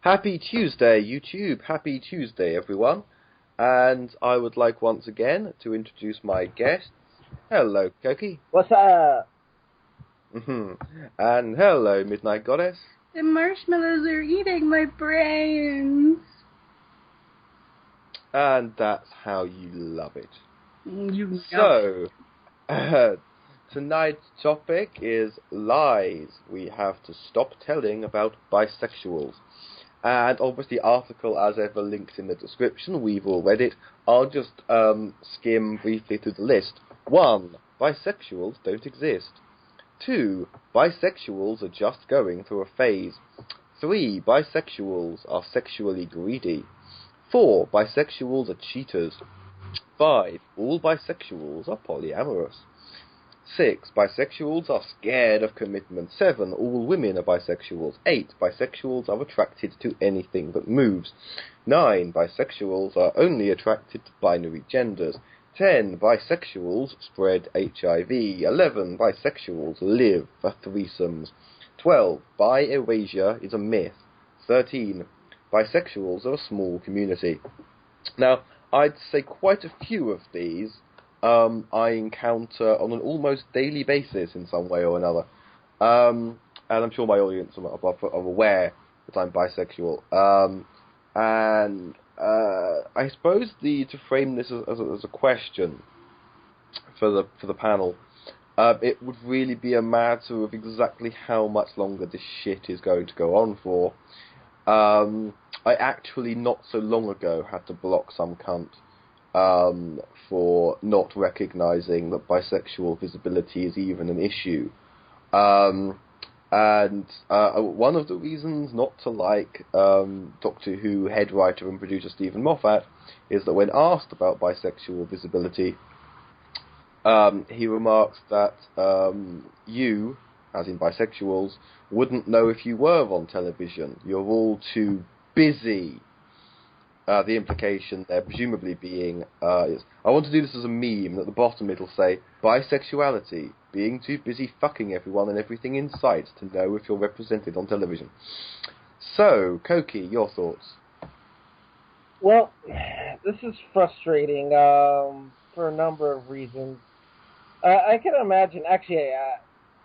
Happy Tuesday, YouTube. Happy Tuesday, everyone. And I would like once again to introduce my guests. Hello, Koki. What's up? And hello, Midnight Goddess. The marshmallows are eating my brains. And that's how you love it. You know. So, tonight's topic is lies we have to stop telling about bisexuals. And obviously the article, as ever, links in the description. We've all read it. I'll just skim briefly through the list. 1. Bisexuals don't exist. 2. Bisexuals are just going through a phase. 3. Bisexuals are sexually greedy. 4. Bisexuals are cheaters. 5. All bisexuals are polyamorous. 6. Bisexuals are scared of commitment. 7. All women are bisexuals. 8. Bisexuals are attracted to anything that moves. 9. Bisexuals are only attracted to binary genders. 10. Bisexuals spread HIV. 11. Bisexuals live for threesomes. 12. Bi-erasure is a myth. 13. Bisexuals are a small community. Now, I'd say quite a few of these I encounter on an almost daily basis in some way or another. And I'm sure my audience are aware that I'm bisexual. And I suppose to frame this as a question for the panel, it would really be a matter of exactly how much longer this shit is going to go on for. I actually not so long ago had to block some cunt for not recognising that bisexual visibility is even an issue. And one of the reasons not to like Doctor Who head writer and producer Stephen Moffat is that when asked about bisexual visibility, he remarks that you, as in bisexuals, wouldn't know if you were on television. You're all too busy. The implication there presumably being is, I want to do this as a meme. At the bottom it'll say, bisexuality, being too busy fucking everyone and everything in sight to know if you're represented on television. So, Koki, your thoughts? Well, this is frustrating for a number of reasons. I can imagine, actually,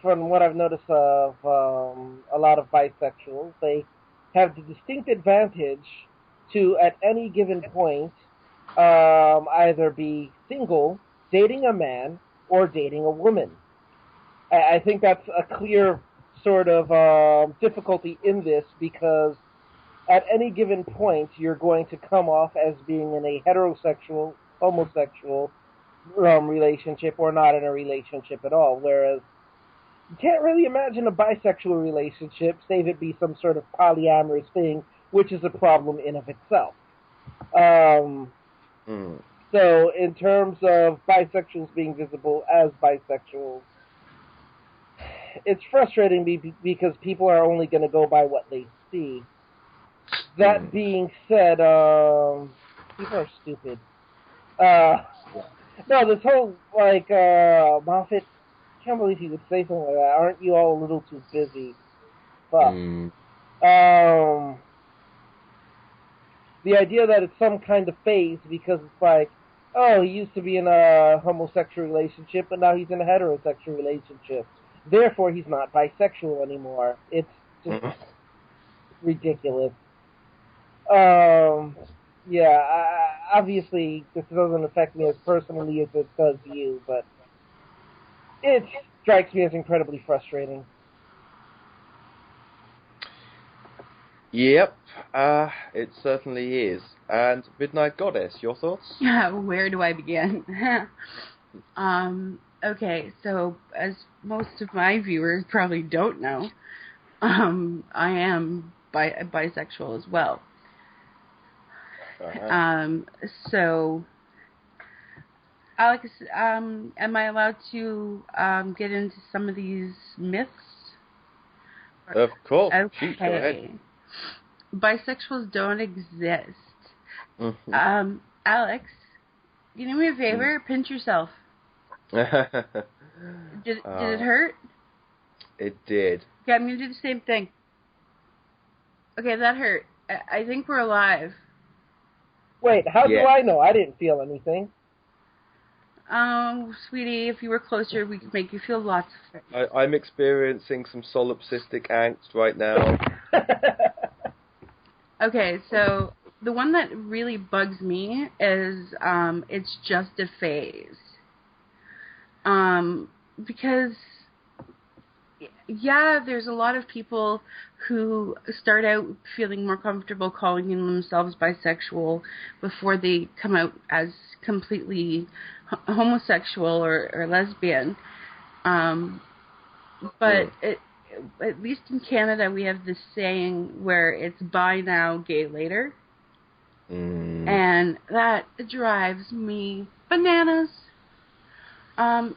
from what I've noticed of a lot of bisexuals, they have the distinct advantage to, at any given point, either be single, dating a man, or dating a woman. I think that's a clear sort of difficulty in this, because at any given point, you're going to come off as being in a heterosexual, homosexual relationship, or not in a relationship at all, whereas you can't really imagine a bisexual relationship, save it be some sort of polyamorous thing, which is a problem in of itself. So, in terms of bisexuals being visible as bisexuals, it's frustrating because people are only going to go by what they see. That being said, people are stupid. No, this whole, Moffat, I can't believe you would say something like that. Aren't you all a little too busy? Fuck. The idea that it's some kind of phase because it's like, oh, he used to be in a homosexual relationship, but now he's in a heterosexual relationship. Therefore, he's not bisexual anymore. It's just ridiculous. Obviously, this doesn't affect me as personally as it does you, but it strikes me as incredibly frustrating. Yep, it certainly is. And Midnight Goddess, your thoughts? Where do I begin? Okay, so as most of my viewers probably don't know, I am bisexual as well. So, Alex, am I allowed to get into some of these myths? Of course. Okay. Shoot, go ahead. Bisexuals don't exist. Alex, you do me a favor? Pinch yourself. Did it hurt? It did. Okay, I'm going to do the same thing. Okay, that hurt. I think we're alive. Wait, how do Yeah. I know? I didn't feel anything. Oh, sweetie, if you were closer, we could make you feel lots of things. I'm experiencing some solipsistic angst right now. Okay, so the one that really bugs me is it's just a phase. Because yeah, there's a lot of people who start out feeling more comfortable calling themselves bisexual before they come out as completely homosexual or lesbian. But at least in Canada, we have this saying where it's bi now, gay later. And that drives me bananas.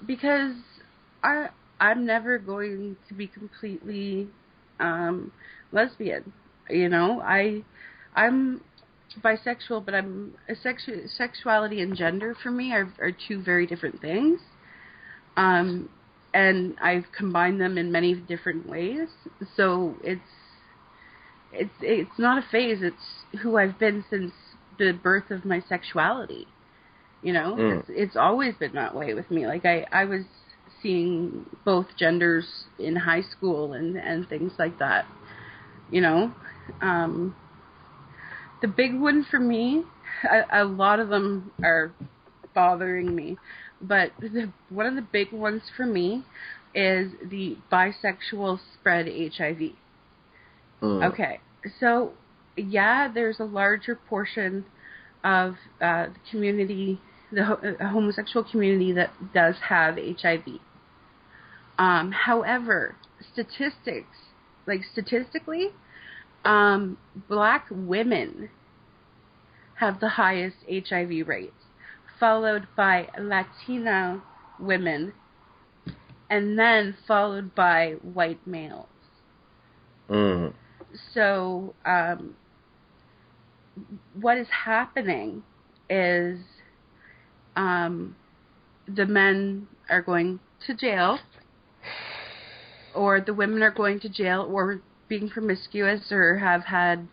Because I'm never going to be completely lesbian. You know, I'm bisexual, but sexuality and gender for me are two very different things. And I've combined them in many different ways. So it's not a phase. It's who I've been since the birth of my sexuality. You know, it's always been that way with me. Like I was seeing both genders in high school and things like that. You know, the big one for me, a lot of them are bothering me, but one of the big ones for me is the bisexual spread HIV. Okay, so yeah, there's a larger portion of the community, the homosexual community that does have HIV. However, statistically, black women have the highest HIV rates, followed by Latina women, and then followed by white males. So, what is happening is the men are going to jail, or the women are going to jail, or being promiscuous, or have had,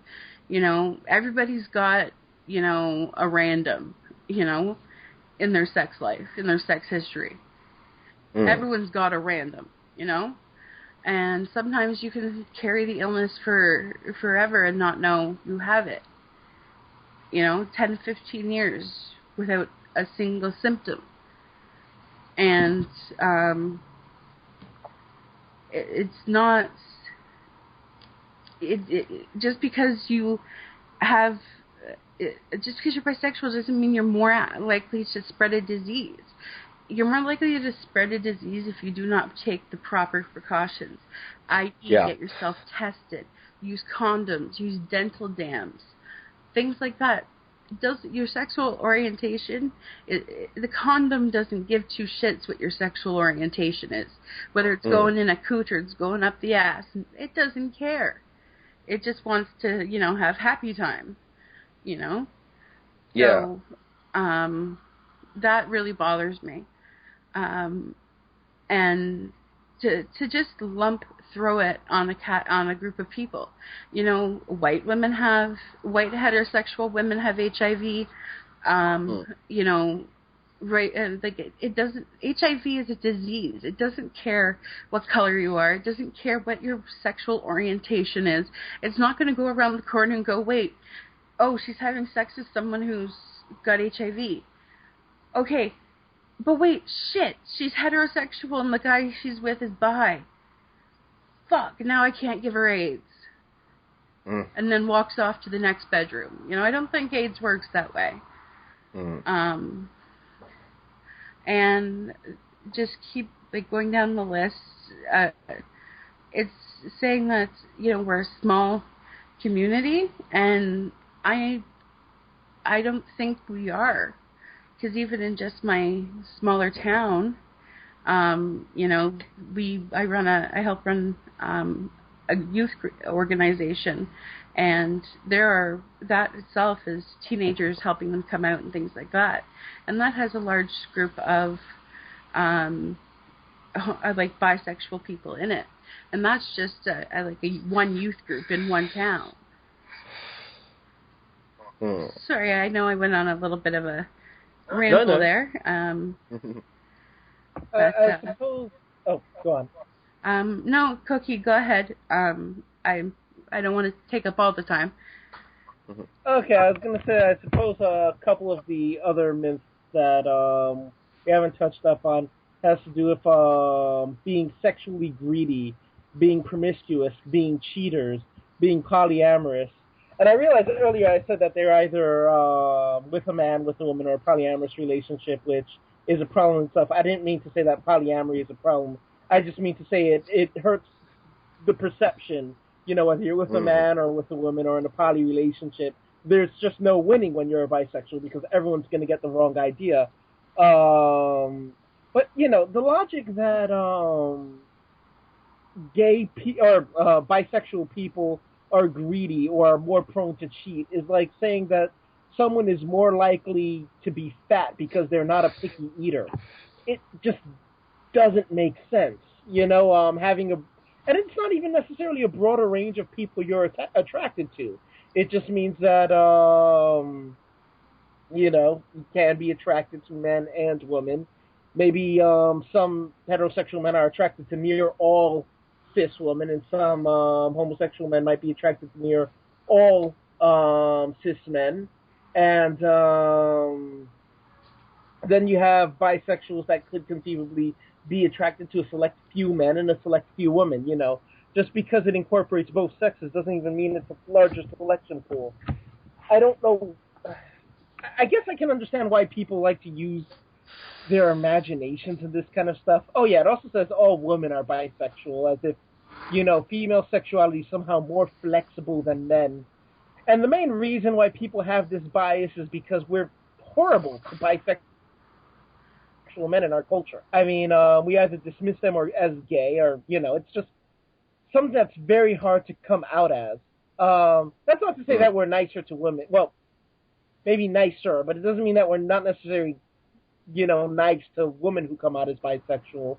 you know, everybody's got, you know, a random, you know, in their sex life, in their sex history. Everyone's got a random, you know? And sometimes you can carry the illness for forever and not know you have it. You know, 10, 15 years without a single symptom. And it's not... just because you have... just because you're bisexual doesn't mean you're more likely to spread a disease. You're more likely to spread a disease if you do not take the proper precautions, i.e. get yourself tested, use condoms, use dental dams, things like that. Your sexual orientation, the condom doesn't give two shits what your sexual orientation is. Whether it's going in a coot or it's going up the ass, it doesn't care. It just wants to, you know, have happy time, you know? Yeah. So, that really bothers me. And to just throw it on a group of people. You know, white heterosexual women have HIV. You know, right? Like it doesn't. HIV is a disease. It doesn't care what color you are. It doesn't care what your sexual orientation is. It's not going to go around the corner and go, wait, oh, she's having sex with someone who's got HIV. Okay. But wait, shit, she's heterosexual and the guy she's with is bi. Fuck, now I can't give her AIDS. And then walks off to the next bedroom. You know, I don't think AIDS works that way. And just keep like going down the list. It's saying that, you know, we're a small community, and I don't think we are. Because even in just my smaller town, you know, I help run a youth organization, and that itself is teenagers helping them come out and things like that, and that has a large group of like bisexual people in it, and that's just like one youth group in one town. Sorry, I know I went on a little bit of a ramble there. I suppose. Oh, go on. No, Cookie, go ahead. I don't want to take up all the time. Okay, I was going to say, I suppose a couple of the other myths that we haven't touched up on has to do with being sexually greedy, being promiscuous, being cheaters, being polyamorous. And I realized earlier I said that they're either with a man, with a woman, or a polyamorous relationship, which is a problem itself. I didn't mean to say that polyamory is a problem. I just mean to say it hurts the perception, whether you're with a man or with a woman or in a poly relationship. There's just no winning when you're a bisexual because everyone's going to get the wrong idea. But, the logic that bisexual people are greedy or are more prone to cheat is like saying that someone is more likely to be fat because they're not a picky eater. It just doesn't make sense, and it's not even necessarily a broader range of people you're attracted to. It just means that, you can be attracted to men and women. Maybe some heterosexual men are attracted to near all cis women, and some homosexual men might be attracted to near all cis men. And then you have bisexuals that could conceivably be attracted to a select few men and a select few women, Just because it incorporates both sexes doesn't even mean it's a larger selection pool. I don't know. I guess I can understand why people like to use their imaginations in this kind of stuff. Oh, yeah, it also says all women are bisexual, as if, female sexuality is somehow more flexible than men. And the main reason why people have this bias is because we're horrible to bisexual men in our culture. I mean, we either dismiss them as gay or, it's just something that's very hard to come out as. That's not to say that we're nicer to women. Well, maybe nicer, but it doesn't mean that we're not necessarily, nice to women who come out as bisexual.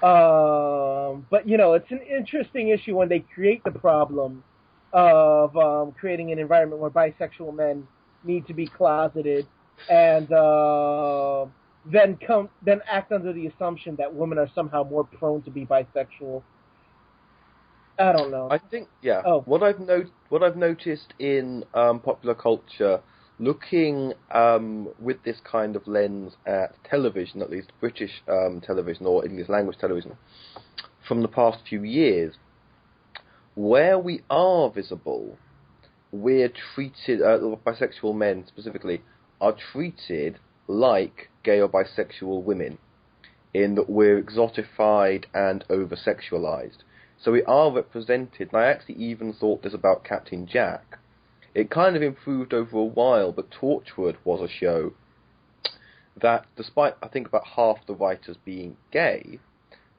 But, it's an interesting issue when they create the problem of creating an environment where bisexual men need to be closeted and then act under the assumption that women are somehow more prone to be bisexual. I don't know. I think, yeah. Oh. What I've noticed in popular culture, looking with this kind of lens at television, at least British television or English language television, from the past few years, where we are visible, we're treated, bisexual men specifically, are treated like gay or bisexual women, in that we're exotified and over-sexualized. So we are represented, and I actually even thought this about Captain Jack. It kind of improved over a while, but Torchwood was a show that, despite, I think, about half the writers being gay,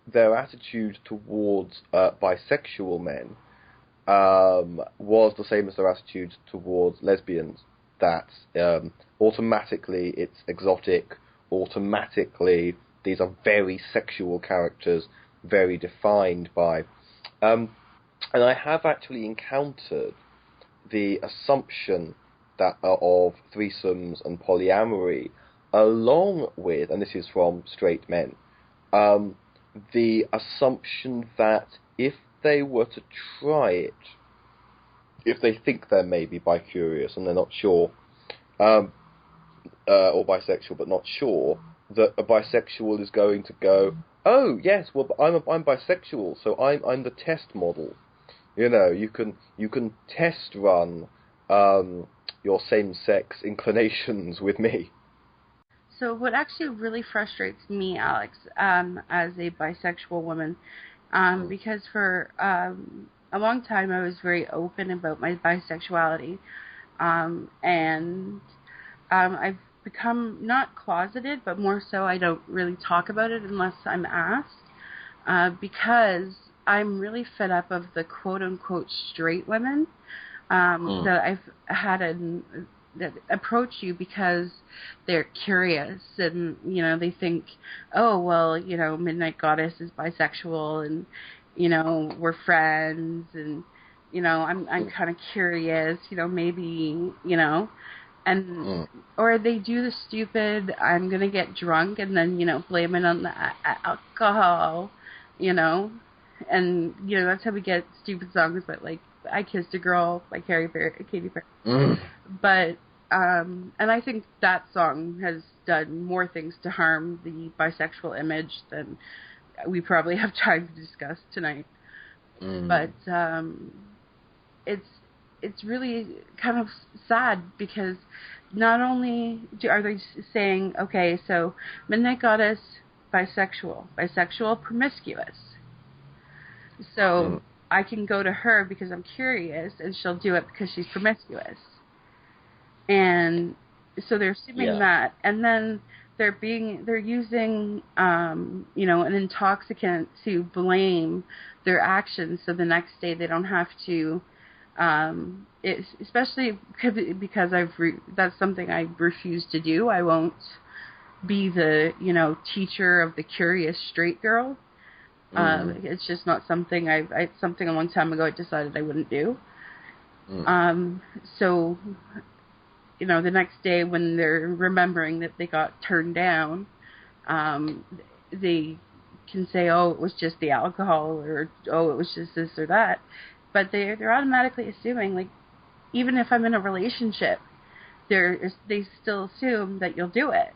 their attitude towards bisexual men was the same as their attitude towards lesbians. That automatically it's exotic, automatically these are very sexual characters, very defined by... and I have actually encountered the assumption that of threesomes and polyamory, along with, and this is from straight men, the assumption that if they were to try it, if they think they're maybe bi-curious and they're not sure, or bisexual but not sure, that a bisexual is going to go, oh yes, well I'm bisexual, so I'm the test model. You can test run your same-sex inclinations with me. So what actually really frustrates me, Alex, as a bisexual woman, because for a long time I was very open about my bisexuality, and I've become not closeted, but more so I don't really talk about it unless I'm asked, because I'm really fed up of the quote-unquote straight women that I've had that approach you because they're curious and, they think, oh, well, Midnight Goddess is bisexual and, we're friends and, You know, I'm kind of curious. You know, maybe, you know, and or they do the stupid, I'm gonna get drunk and then, you know, blame it on the alcohol, you know, and you know that's how we get stupid songs like I Kissed a Girl by Katy Perry. But and I think that song has done more things to harm the bisexual image than we probably have time to discuss tonight. But it's really kind of sad because not only are they saying, okay, so Midnight Goddess, bisexual, promiscuous. So I can go to her because I'm curious, and she'll do it because she's promiscuous. And so they're assuming that, and then they're using, you know, an intoxicant to blame their actions, so the next day they don't have to. Especially because that's something I refuse to do. I won't be the, you know, teacher of the curious straight girl. It's just not something it's something a long time ago I decided I wouldn't do. So, you know, the next day when they're remembering that they got turned down, they can say, oh, it was just the alcohol, or oh, it was just this or that. But they're automatically assuming, like, even if I'm in a relationship, they still assume that you'll do it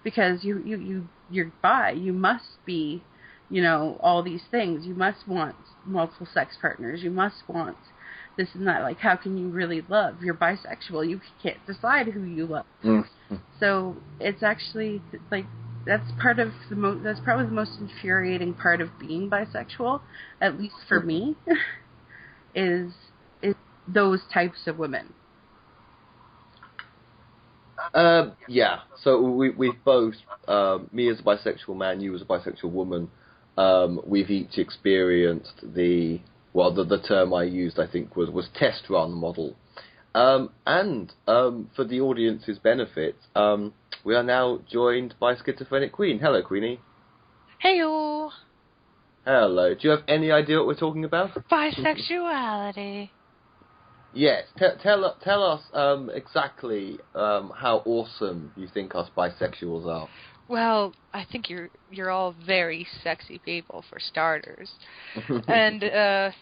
because you're bi. You must be, you know, all these things. You must want multiple sex partners. You must want this and that. Like, how can you really love? You're bisexual. You can't decide who you love. So it's actually like that's probably the most infuriating part of being bisexual, at least for me. Is those types of women. Yeah. So we've both, me as a bisexual man, you as a bisexual woman, we've each experienced the term I used, I think, was test run model. And for the audience's benefit, we are now joined by Schizophrenic Queen. Hello, Queenie. Heyo. Hello. Do you have any idea what we're talking about? Bisexuality. Yes. Tell us exactly how awesome you think us bisexuals are. Well, I think you're all very sexy people for starters, and to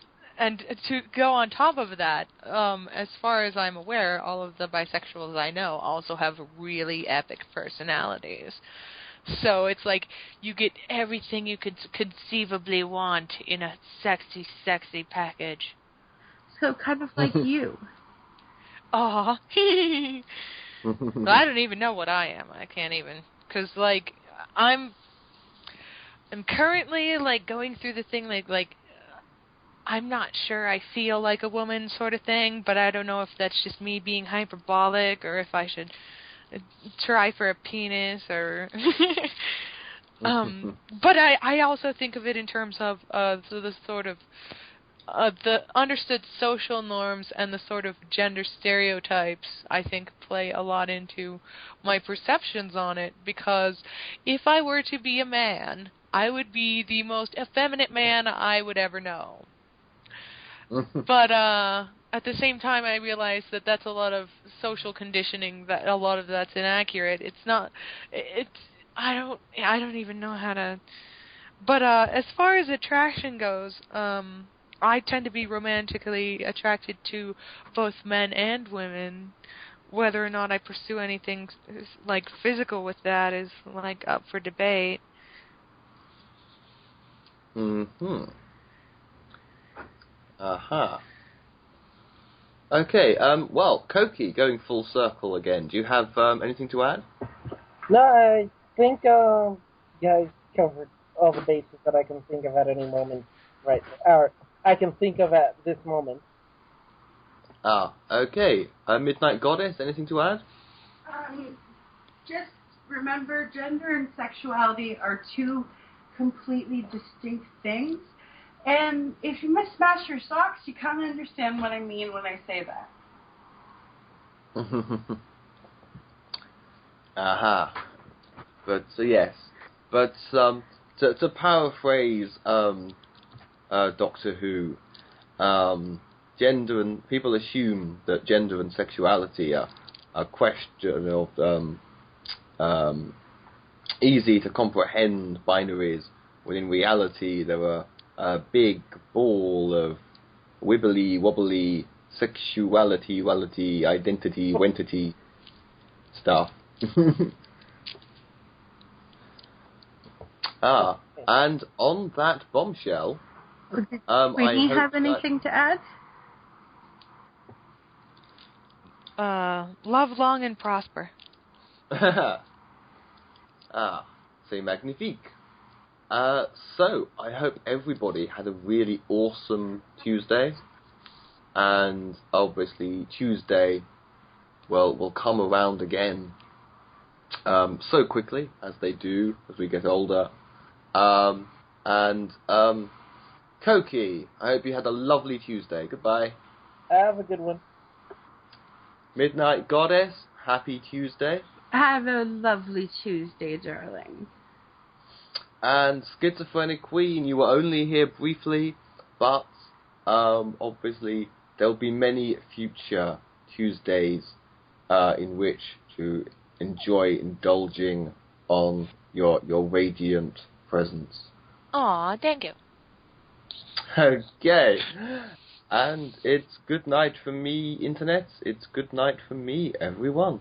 go on top of that, as far as I'm aware, all of the bisexuals I know also have really epic personalities. So it's like you get everything you could conceivably want in a sexy, sexy package. So kind of like you. Aw. Well, I don't even know what I am. I can't even. Because, like, I'm currently, like, going through the thing, like, I'm not sure I feel like a woman sort of thing, but I don't know if that's just me being hyperbolic or if I should try for a penis or but I also think of it in terms of the sort of the understood social norms and the sort of gender stereotypes, I think, play a lot into my perceptions on it, because if I were to be a man, I would be the most effeminate man I would ever know. But at the same time, I realize that that's a lot of social conditioning, that a lot of that's inaccurate. It's not, I don't even know how to, but as far as attraction goes, I tend to be romantically attracted to both men and women. Whether or not I pursue anything like physical with that is like up for debate. Okay, well, Koki, going full circle again, do you have anything to add? No, I think you guys covered all the bases that I can think of at any moment, right? Or I can think of at this moment. Okay. Midnight Goddess, anything to add? Just remember, gender and sexuality are two completely distinct things. And if you mismatch your socks, you kind of understand what I mean when I say that. But, yes. But, to paraphrase Doctor Who, gender and people assume that gender and sexuality are a question of easy to comprehend binaries, when in reality there are a big ball of wibbly wobbly sexuality, identity, wentity stuff. And on that bombshell, Queenie have anything to add? Love long and prosper. C'est magnifique. So, I hope everybody had a really awesome Tuesday. And obviously, Tuesday will come around again so quickly, as they do as we get older. Koki, I hope you had a lovely Tuesday. Goodbye. Have a good one. Midnight Goddess, happy Tuesday. Have a lovely Tuesday, darling. And Schizophrenic Queen, you were only here briefly, but obviously there'll be many future Tuesdays in which to enjoy indulging on your radiant presence. Aw, thank you. Okay. And it's good night from me, Internet. It's good night from me, everyone.